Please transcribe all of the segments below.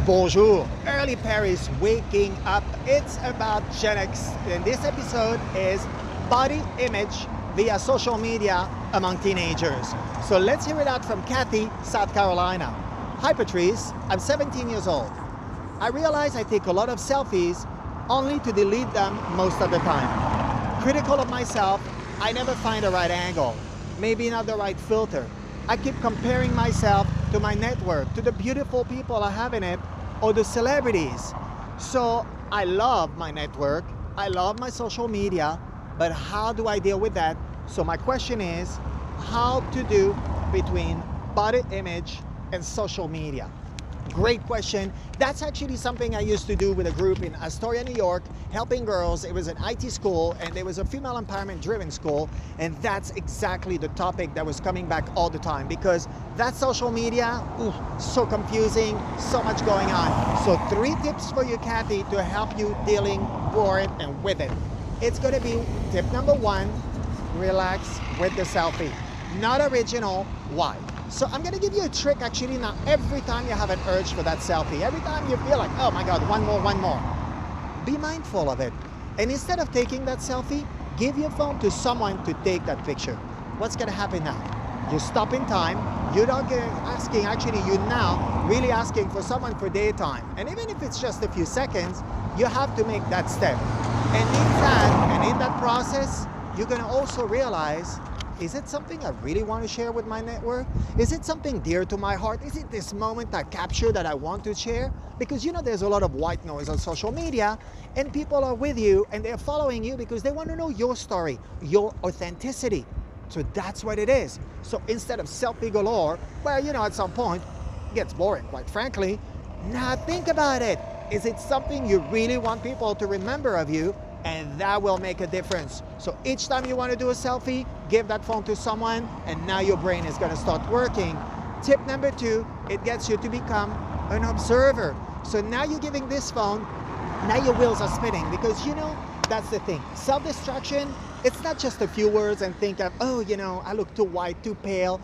Bonjour, early Paris waking up. It's about Gen X, and this episode is body image via social media among teenagers. So let's hear it out from Kathy, South Carolina. Hi Patrice, I'm 17 years old. I realize I take a lot of selfies only to delete them most of the time. Critical of myself, I never find the right angle, maybe not the right filter. I keep comparing myself to my network, to the beautiful people I have in it, or the celebrities. So I love my network, I love my social media, but how do I deal with that? So my question is, how to do between body image and social media? Great question. That's actually something I used to do with a group in Astoria, New York, helping girls. It was an IT school and it was a female empowerment driven school. And that's exactly the topic that was coming back all the time, because that social media, so confusing, so much going on. So 3 tips for you, Kathy, to help you dealing for it and with it. It's gonna be tip number 1, relax with the selfie. Not original, why? So I'm gonna give you a trick actually now. Every time you have an urge for that selfie, every time you feel like, oh my God, one more, be mindful of it. And instead of taking that selfie, give your phone to someone to take that picture. What's gonna happen now? You stop in time, you're not asking, actually you're now really asking for someone for daytime. And even if it's just a few seconds, you have to make that step. And in that process, you're gonna also realize, is it something I really want to share with my network? Is it something dear to my heart? Is it this moment I capture that I want to share? Because you know there's a lot of white noise on social media and people are with you and they're following you because they want to know your story, your authenticity. So that's what it is. So instead of selfie galore, well, you know, at some point it gets boring, quite frankly. Now think about it. Is it something you really want people to remember of you? And that will make a difference. So each time you want to do a selfie, give that phone to someone, and now your brain is going to start working. Tip number 2, it gets you to become an observer. So now you're giving this phone, now your wheels are spinning, because you know, that's the thing. Self-destruction, it's not just a few words and think of, oh, you know, I look too white, too pale,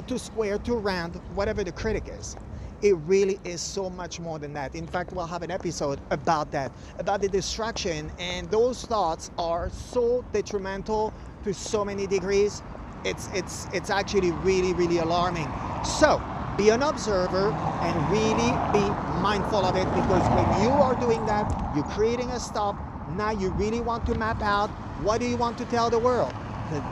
too square, too round, whatever the critic is. It really is so much more than that. In fact, we'll have an episode about that, about the distraction, and those thoughts are so detrimental to so many degrees. It's actually really alarming. So be an observer and really be mindful of it, because when you are doing that, you're creating a stop. Now you really want to map out, what do you want to tell the world?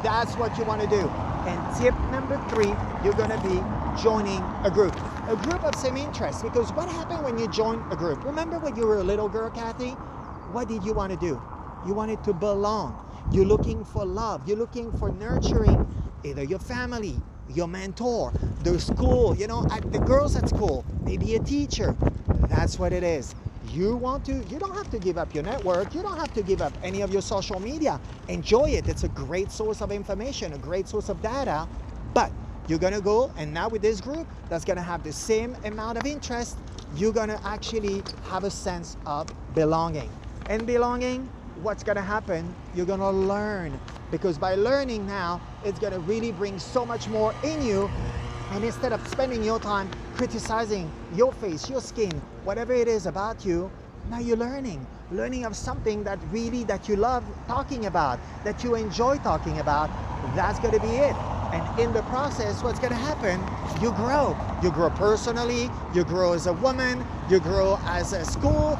That's what you want to do. And tip number 3, you're going to be joining a group of same interest. Because what happened when you join a group? Remember when you were a little girl, Kathy? What did you want to do? You wanted to belong. You're looking for love. You're looking for nurturing, either your family, your mentor, the school, you know, the girls at school, maybe a teacher. That's what it is. You don't have to give up your network. You don't have to give up any of your social media. Enjoy it. It's a great source of information, a great source of data. But you're gonna go, and now with this group that's gonna have the same amount of interest, you're gonna actually have a sense of belonging. And belonging, what's gonna happen? You're gonna learn, because by learning now, it's gonna really bring so much more in you. And instead of spending your time criticizing your face, your skin, whatever it is about you, now you're learning of something that you love talking about, that you enjoy talking about. That's gonna be it. And in the process, what's gonna happen? You grow. You grow personally, you grow as a woman, you grow as a school,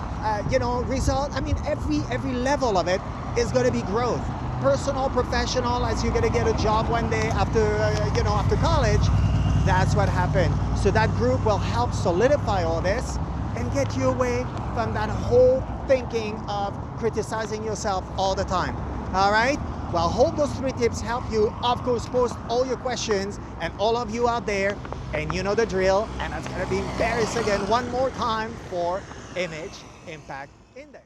result. I mean, every level of it is gonna be growth. Personal, professional, as you're gonna get a job one day after college, that's what happened. So that group will help solidify all this and get you away from that whole thinking of criticizing yourself all the time. All right? Well, hope those 3 tips help you. Of course, post all your questions, and all of you out there, and you know the drill, and it's gonna be Paris again one more time for Image Impact Index.